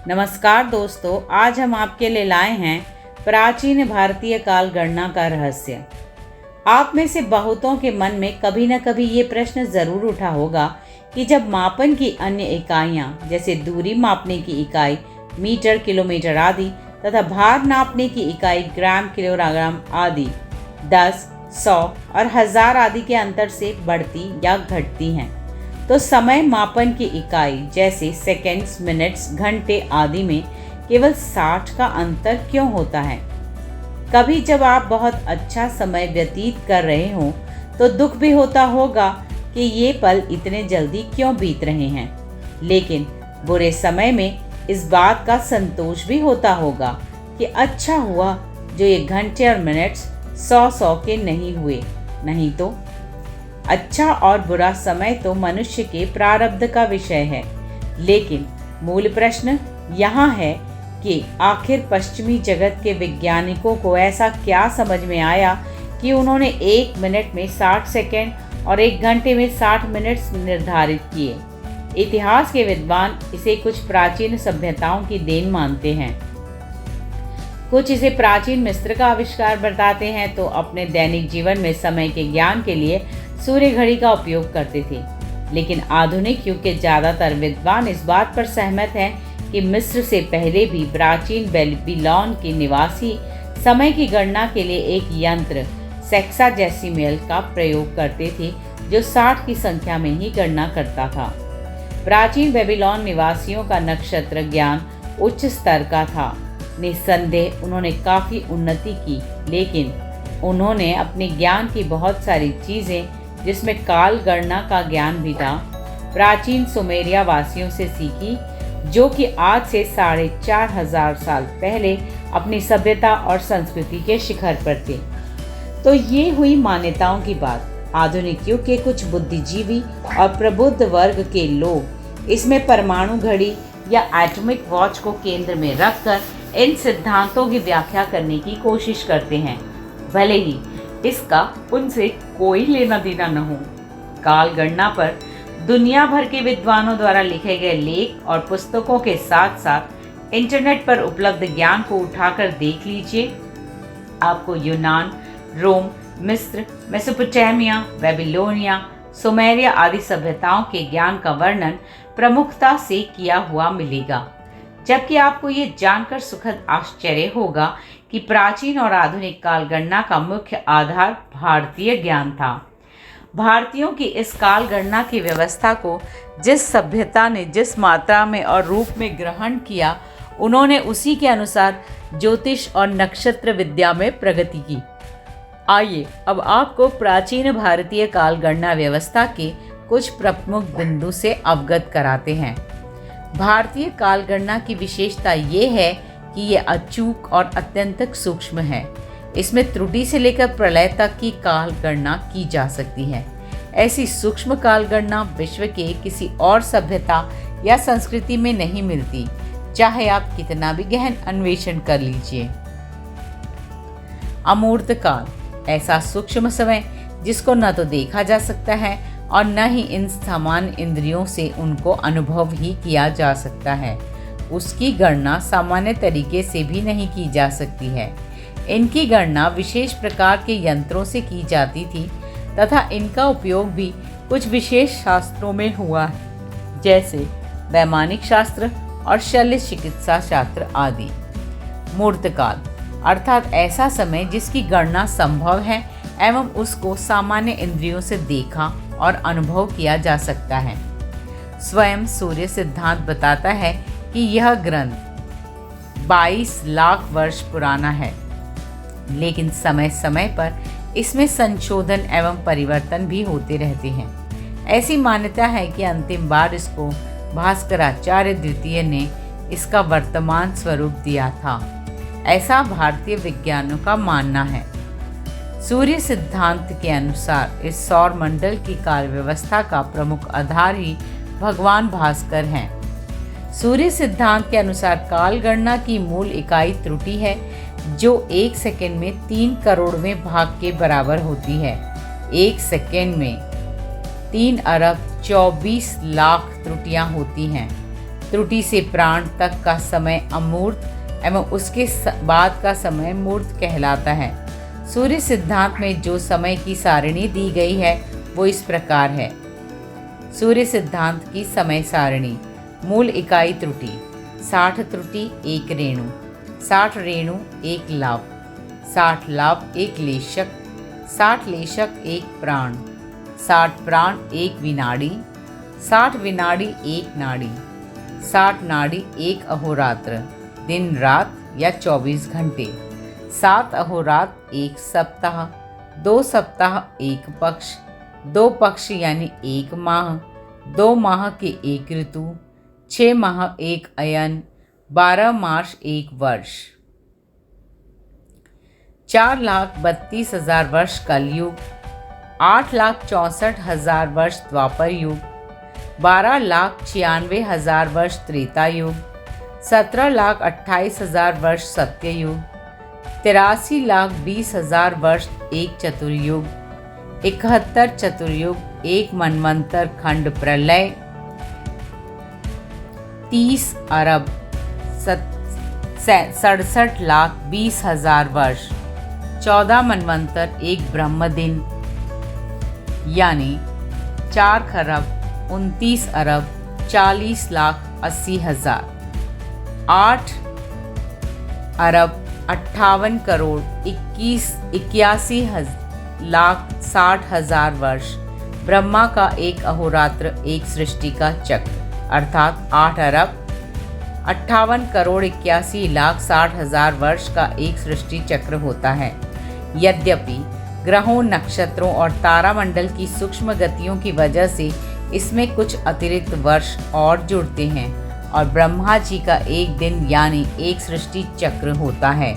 नमस्कार दोस्तों, आज हम आपके लिए लाए हैं प्राचीन भारतीय काल गणना का रहस्य। आप में से बहुतों के मन में कभी न कभी ये प्रश्न ज़रूर उठा होगा कि जब मापन की अन्य इकाइयाँ जैसे दूरी मापने की इकाई मीटर, किलोमीटर आदि तथा भार नापने की इकाई ग्राम, किलोग्राम आदि 10, 100 और 1000 आदि के अंतर से बढ़ती या घटती हैं, तो समय मापन की इकाई जैसे सेकंड्स, मिनट्स, घंटे आदि में केवल 60 का अंतर क्यों होता है। कभी जब आप बहुत अच्छा समय व्यतीत कर रहे हों तो दुख भी होता होगा कि ये पल इतने जल्दी क्यों बीत रहे हैं, लेकिन बुरे समय में इस बात का संतोष भी होता होगा कि अच्छा हुआ जो ये घंटे और मिनट्स 100 के नहीं हुए, नहीं तो। अच्छा और बुरा समय तो मनुष्य के प्रारब्ध का विषय है, लेकिन मूल प्रश्न यहाँ है कि आखिर पश्चिमी जगत के वैज्ञानिकों को ऐसा क्या समझ में आया कि उन्होंने 1 मिनट में 60 सेकंड और 1 घंटे में 60 मिनट्स निर्धारित किए। इतिहास के विद्वान इसे कुछ प्राचीन सभ्यताओं की देन मानते हैं, कुछ इसे प्राचीन मिस्र का आविष्कार बताते हैं, तो अपने दैनिक जीवन में समय के ज्ञान के लिए सूर्य घड़ी का उपयोग करते थे। लेकिन आधुनिक युग के ज़्यादातर विद्वान इस बात पर सहमत हैं कि मिस्र से पहले भी प्राचीन बेबीलोन के निवासी समय की गणना के लिए एक यंत्र सेक्साडेसिमल का प्रयोग करते थे, जो 60 की संख्या में ही गणना करता था। प्राचीन बेबीलोन निवासियों का नक्षत्र ज्ञान उच्च स्तर का था। निस्संदेह उन्होंने काफ़ी उन्नति की, लेकिन उन्होंने अपने ज्ञान की बहुत सारी चीज़ें, जिसमें काल गणना का ज्ञान भी था, प्राचीन सुमेरिया वासियों से सीखी, जो कि आज से 4500 साल पहले अपनी सभ्यता और संस्कृति के शिखर पर थे। तो ये हुई मान्यताओं की बात। आधुनिक युग के कुछ बुद्धिजीवी और प्रबुद्ध वर्ग के लोग इसमें परमाणु घड़ी या एटॉमिक वॉच को केंद्र में रखकर इन सिद्धांतों की व्याख्या करने की कोशिश करते हैं, भले ही इसका उनसे कोई लेना देना न हो। काल गणना पर दुनिया भर के विद्वानों द्वारा लिखे गए लेख और पुस्तकों के साथ साथ इंटरनेट पर उपलब्ध ज्ञान को उठाकर देख लीजिए। आपको यूनान, रोम, मिस्र, मेसोपोटामिया, बेबीलोनिया, सुमेरिया आदि सभ्यताओं के ज्ञान का वर्णन प्रमुखता से किया हुआ मिलेगा, जबकि आपको ये जानकर सुखद आश्चर्य होगा कि प्राचीन और आधुनिक काल गणना का मुख्य आधार भारतीय ज्ञान था। भारतीयों की इस काल गणना की व्यवस्था को जिस सभ्यता ने जिस मात्रा में और रूप में ग्रहण किया, उन्होंने उसी के अनुसार ज्योतिष और नक्षत्र विद्या में प्रगति की। आइए अब आपको प्राचीन भारतीय काल गणना व्यवस्था के कुछ प्रमुख बिंदु से अवगत कराते हैं। भारतीय काल गणना की विशेषता ये है कि ये अचूक और अत्यंत सूक्ष्म है। इसमें त्रुटि से लेकर प्रलय तक की काल गणना की जा सकती है। ऐसी सूक्ष्म काल गणना विश्व के किसी और सभ्यता या संस्कृति में नहीं मिलती, चाहे आप कितना भी गहन अन्वेषण कर लीजिए। अमूर्त काल, ऐसा सूक्ष्म समय जिसको न तो देखा जा सकता है और न ही इन सामान्य इंद्रियों से उनको अनुभव ही किया जा सकता है। उसकी गणना सामान्य तरीके से भी नहीं की जा सकती है। इनकी गणना विशेष प्रकार के यंत्रों से की जाती थी तथा इनका उपयोग भी कुछ विशेष शास्त्रों में हुआ है, जैसे वैमानिक शास्त्र और शल्य चिकित्सा शास्त्र आदि। मूर्तकाल अर्थात ऐसा समय जिसकी गणना संभव है एवं उसको सामान्य इंद्रियों से देखा और अनुभव किया जा सकता है। स्वयं सूर्य सिद्धांत बताता है कि यह ग्रंथ 22 लाख वर्ष पुराना है, लेकिन समय समय पर इसमें संशोधन एवं परिवर्तन भी होते रहते हैं। ऐसी मान्यता है कि अंतिम बार इसको भास्कराचार्य द्वितीय ने इसका वर्तमान स्वरूप दिया था। ऐसा भारतीय विज्ञानियों का मानना है। सूर्य सिद्धांत के अनुसार इस सौर मंडल की कार्य व्यवस्था का प्रमुख आधार ही भगवान भास्कर हैं। सूर्य सिद्धांत के अनुसार काल गणना की मूल इकाई त्रुटि है, जो 1 सेकंड में 3 करोड़वें भाग के बराबर होती है। 1 सेकंड में 3 अरब 24 लाख त्रुटियां होती हैं। त्रुटि से प्राण तक का समय अमूर्त एवं उसके बाद का समय मूर्त कहलाता है। सूर्य सिद्धांत में जो समय की सारणी दी गई है वो इस प्रकार है। सूर्य सिद्धांत की समय सारणी: मूल इकाई त्रुटि 60 त्रुटि 1 रेणु, 60 रेणु 1 लाभ, 60 लाभ 1 लेशक, 60 लेशक 1 प्राण, 60 प्राण 1 विनाड़ी, 60 विनाड़ी 1 नाड़ी, 60 नाड़ी 1 अहोरात्र दिन रात या 24 घंटे, 7 अहोरात्र 1 सप्ताह, 2 सप्ताह 1 पक्ष, 2 पक्ष यानी 1 माह, 2 माह के 1 ऋतु, 6 माह 1 अयन, 12 मास 1 वर्ष। 4,32,000 वर्ष कलयुग, 8,64,000 वर्ष द्वापर युग, 12,96,000 वर्ष त्रेता युग, 17,28,000 वर्ष सत्ययुग, 83,20,000 वर्ष एक चतुर्युग, 71 चतुर्युग, 1 मनवंतर खंड प्रलय, 30 अरब 67,20,000 वर्ष, 14 मनवंतर, 1 ब्रह्म दिन यानी 4 खरब 29 अरब 40,80,000, 8 अरब 58 करोड़ 81,60,000 वर्ष, ब्रह्मा का 1 अहोरात्र 1 सृष्टि का चक्र, अर्थात 8 अरब 58 करोड़ 81,60,000 वर्ष का एक सृष्टि चक्र होता है। यद्यपि ग्रहों, नक्षत्रों और तारामंडल की सूक्ष्म गतियों की वजह से इसमें कुछ अतिरिक्त वर्ष और जुड़ते हैं और ब्रह्मा जी का एक दिन यानी एक सृष्टि चक्र होता है,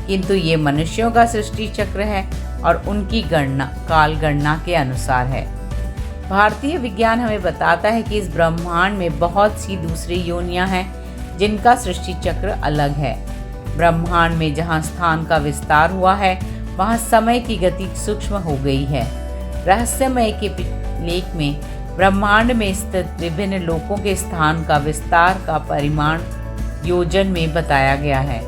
किंतु ये मनुष्यों का सृष्टि चक्र है और उनकी गणना काल गणना के अनुसार है। भारतीय विज्ञान हमें बताता है कि इस ब्रह्मांड में बहुत सी दूसरी योनियां हैं जिनका सृष्टि चक्र अलग है। ब्रह्मांड में जहाँ स्थान का विस्तार हुआ है वहाँ समय की गति सूक्ष्म हो गई है। रहस्यमय के लेख में ब्रह्मांड में स्थित विभिन्न लोकों के स्थान का विस्तार का परिमाण योजन में बताया गया है।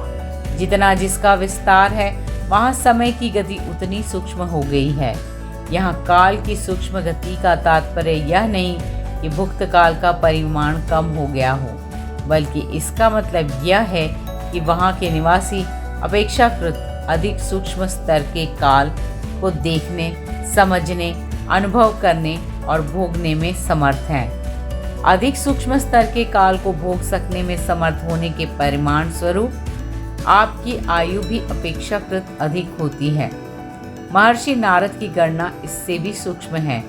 जितना जिसका विस्तार है वहाँ समय की गति उतनी सूक्ष्म हो गई है। यहाँ काल की सूक्ष्म गति का तात्पर्य यह नहीं कि भुक्त काल का परिमाण कम हो गया हो, बल्कि इसका मतलब यह है कि वहाँ के निवासी अपेक्षाकृत अधिक सूक्ष्म स्तर के काल को देखने, समझने, अनुभव करने और भोगने में समर्थ हैं। अधिक सूक्ष्म स्तर के काल को भोग सकने में समर्थ होने के परिमाण स्वरूप आपकी आयु भी अपेक्षाकृत अधिक होती है। महर्षि नारद की गणना इससे भी सूक्ष्म है।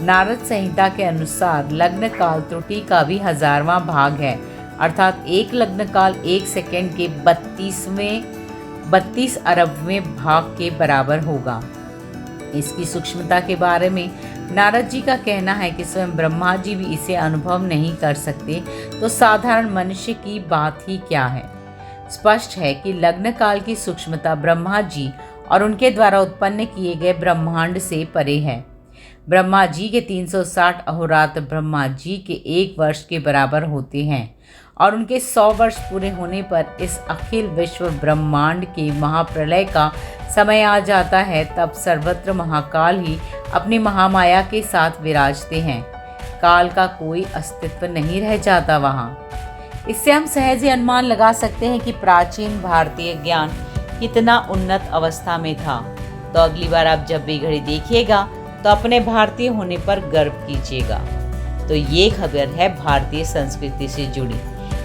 नारद संहिता के अनुसार लग्न काल त्रुटि का भी 1000वां भाग है, अर्थात एक लग्न काल 1 सेकंड के 32 अरबवें भाग के बराबर होगा। इसकी सूक्ष्मता के बारे में नारद जी का कहना है कि स्वयं ब्रह्मा जी भी इसे अनुभव नहीं कर सकते, तो साधारण मनुष्य की बात ही क्या है। स्पष्ट है कि लग्न काल की सूक्ष्मता ब्रह्मा जी और उनके द्वारा उत्पन्न किए गए ब्रह्मांड से परे है। ब्रह्मा जी के 360 अहोरात्र ब्रह्मा जी के 1 वर्ष के बराबर होते हैं और उनके 100 वर्ष पूरे होने पर इस अखिल विश्व ब्रह्मांड के महाप्रलय का समय आ जाता है। तब सर्वत्र महाकाल ही अपनी महामाया के साथ विराजते हैं। काल का कोई अस्तित्व नहीं रह जाता वहाँ। इससे हम सहज ही अनुमान लगा सकते हैं कि प्राचीन भारतीय ज्ञान कितना उन्नत अवस्था में था। तो अगली बार आप जब भी घड़ी देखिएगा तो अपने भारतीय होने पर गर्व कीजिएगा। तो ये खबर है भारतीय संस्कृति से जुड़ी।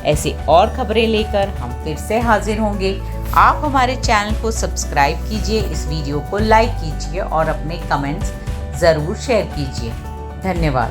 ऐसी और खबरें लेकर हम फिर से हाजिर होंगे। आप हमारे चैनल को सब्सक्राइब कीजिए, इस वीडियो को लाइक कीजिए और अपने कमेंट्स ज़रूर शेयर कीजिए। धन्यवाद।